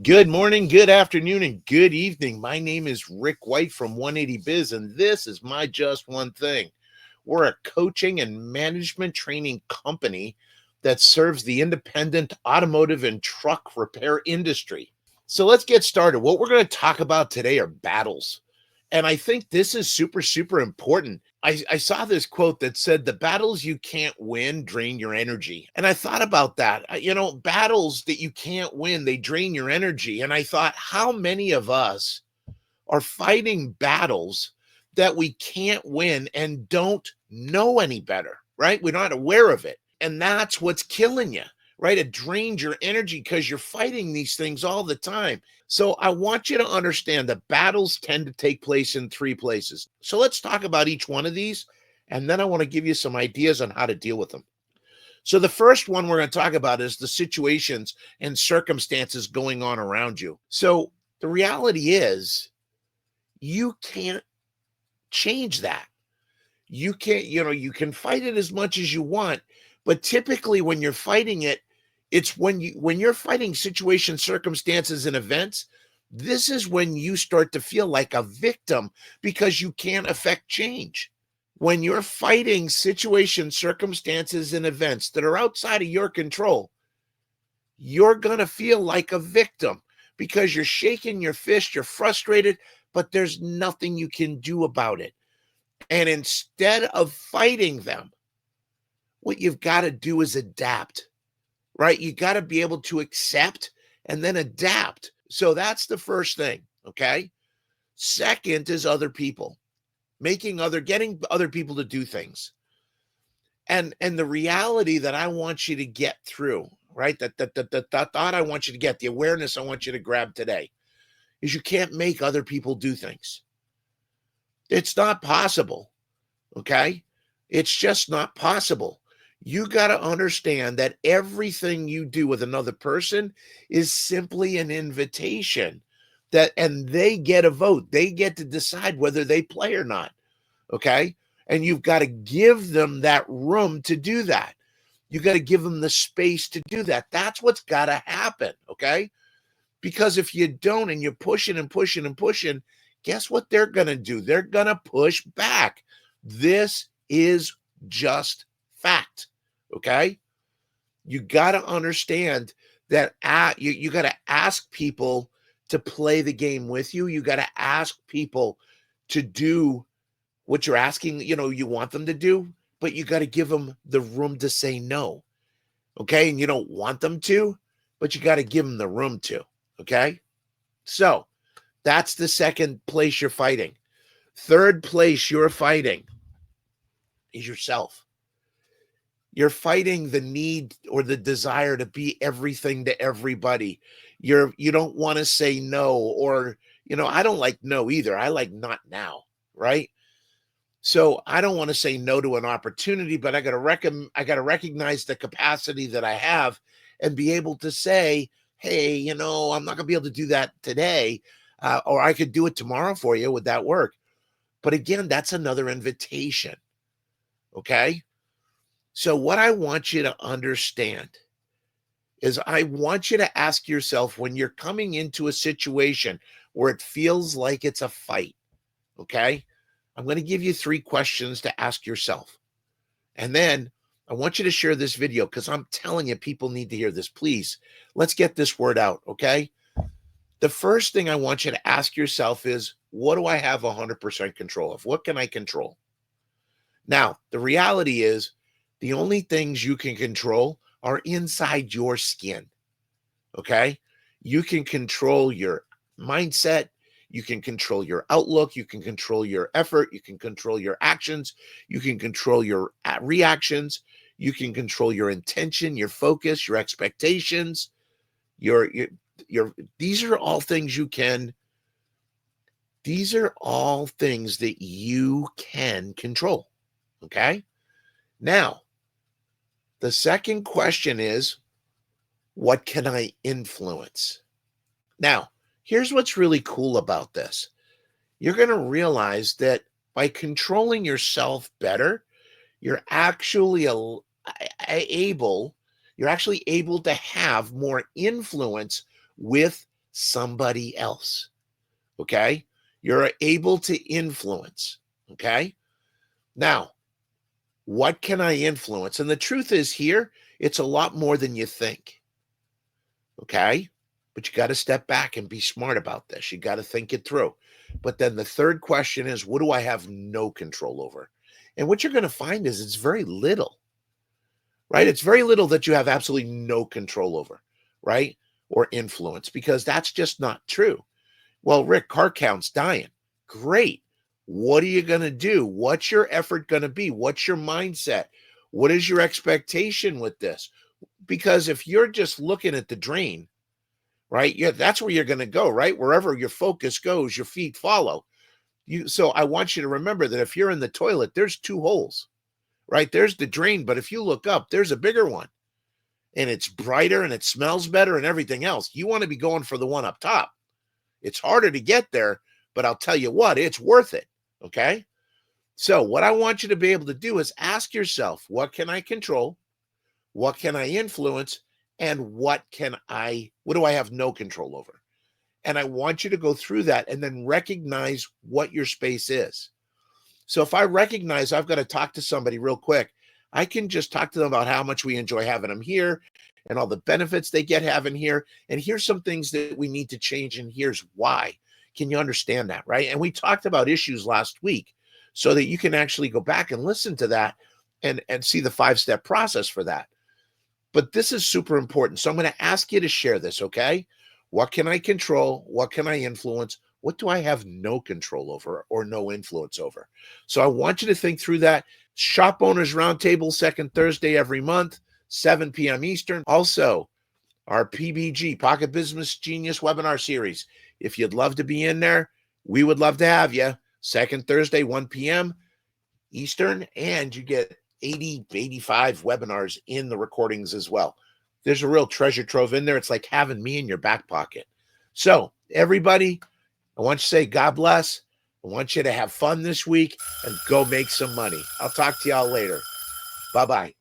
Good morning, good afternoon, and good evening. My name is Rick White from 180 Biz, and this is my Just One Thing. We're a coaching and management training company that serves the independent automotive and truck repair industry. So let's get started. What we're going to talk about today are battles. And I think this is super, super important. I saw this quote that said, the battles you can't win drain your energy. And I thought about that. Battles that you can't win, they drain your energy. And I thought, how many of us are fighting battles that we can't win and don't know any better, right? We're not aware of it. And that's what's killing you, right? It drains your energy because you're fighting these things all the time. So I want you to understand that battles tend to take place in three places. So let's talk about each one of these. And then I want to give you some ideas on how to deal with them. So the first one we're going to talk about is the situations and circumstances going on around you. So the reality is you can't change that. You can't, you can fight it as much as you want, but typically when you're fighting it, it's when you're fighting situations, circumstances, and events, this is when you start to feel like a victim because you can't affect change. When you're fighting situations, circumstances, and events that are outside of your control, you're going to feel like a victim because you're shaking your fist, you're frustrated, but there's nothing you can do about it. And instead of fighting them, what you've got to do is adapt, right? You got to be able to accept and then adapt. So that's the first thing, okay? Second is other people, getting other people to do things. And the reality that I want you to get through, right? The thought I want you to get, the awareness I want you to grab today is you can't make other people do things. It's not possible, okay? It's just not possible. You got to understand that everything you do with another person is simply an invitation and they get a vote. They get to decide whether they play or not, okay? And you've got to give them that room to do that. You got to give them the space to do that. That's what's got to happen, okay? Because if you don't and you're pushing and pushing and pushing, guess what they're going to do? They're going to push back. This is just fact, okay? You got to understand that you got to ask people to play the game with you. You got to ask people to do what you're asking, you want them to do, but you got to give them the room to say no, okay? And you don't want them to, but you got to give them the room to, okay? So that's the second place you're fighting. Third place you're fighting is yourself. You're fighting the need or the desire to be everything to everybody. You don't want to say no, or, I don't like no either. I like not now, right? So I don't want to say no to an opportunity, but I got to recognize the capacity that I have and be able to say, hey, I'm not going to be able to do that today, or I could do it tomorrow for you. Would that work? But again, that's another invitation. Okay. So what I want you to understand is I want you to ask yourself when you're coming into a situation where it feels like it's a fight. Okay. I'm going to give you 3 questions to ask yourself. And then I want you to share this video because I'm telling you, people need to hear this. Please, let's get this word out, okay? The first thing I want you to ask yourself is, what do I have 100% control of? What can I control? Now, the reality is the only things you can control are inside your skin, okay? You can control your mindset. You can control your outlook. You can control your effort. You can control your actions. You can control your reactions. You can control your intention, your focus, your expectations. These are all things you can. These are all things that you can control. Okay. Now, the second question is, what can I influence? Now, here's what's really cool about this. You're going to realize that by controlling yourself better, you're actually able to have more influence with somebody else. Okay. You're able to influence. Okay. Now, what can I influence? And the truth is here, it's a lot more than you think. Okay. But you got to step back and be smart about this. You got to think it through. But then the third question is, what do I have no control over? And what you're going to find is it's very little, right? It's very little that you have absolutely no control over, right? Or influence, because that's just not true. Well, Rick, car count's dying. Great. What are you going to do? What's your effort going to be? What's your mindset? What is your expectation with this? Because if you're just looking at the drain, right? Yeah, that's where you're going to go, right? Wherever your focus goes, your feet follow. So I want you to remember that if you're in the toilet, there's two holes, right? There's the drain, but if you look up, there's a bigger one, and it's brighter and it smells better and everything else. You want to be going for the one up top. It's harder to get there, but I'll tell you what, it's worth it. Okay. So what I want you to be able to do is ask yourself, what can I control? What can I influence? And what do I have no control over? And I want you to go through that and then recognize what your space is. So if I recognize I've got to talk to somebody real quick, I can just talk to them about how much we enjoy having them here and all the benefits they get having here. And here's some things that we need to change, and here's why. Can you understand that, right? And we talked about issues last week so that you can actually go back and listen to that and see the 5-step process for that. But this is super important. So I'm going to ask you to share this, okay? What can I control? What can I influence? What do I have no control over or no influence over? So I want you to think through that. Shop Owners Roundtable, second Thursday every month, 7 p.m. Eastern. Also, our PBG, Pocket Business Genius webinar series. If you'd love to be in there, we would love to have you. Second Thursday, 1 p.m. Eastern, and you get 85 webinars in the recordings as well. There's a real treasure trove in there. It's like having me in your back pocket. So everybody, I want you to say God bless. I want you to have fun this week and go make some money. I'll talk to y'all later. Bye-bye.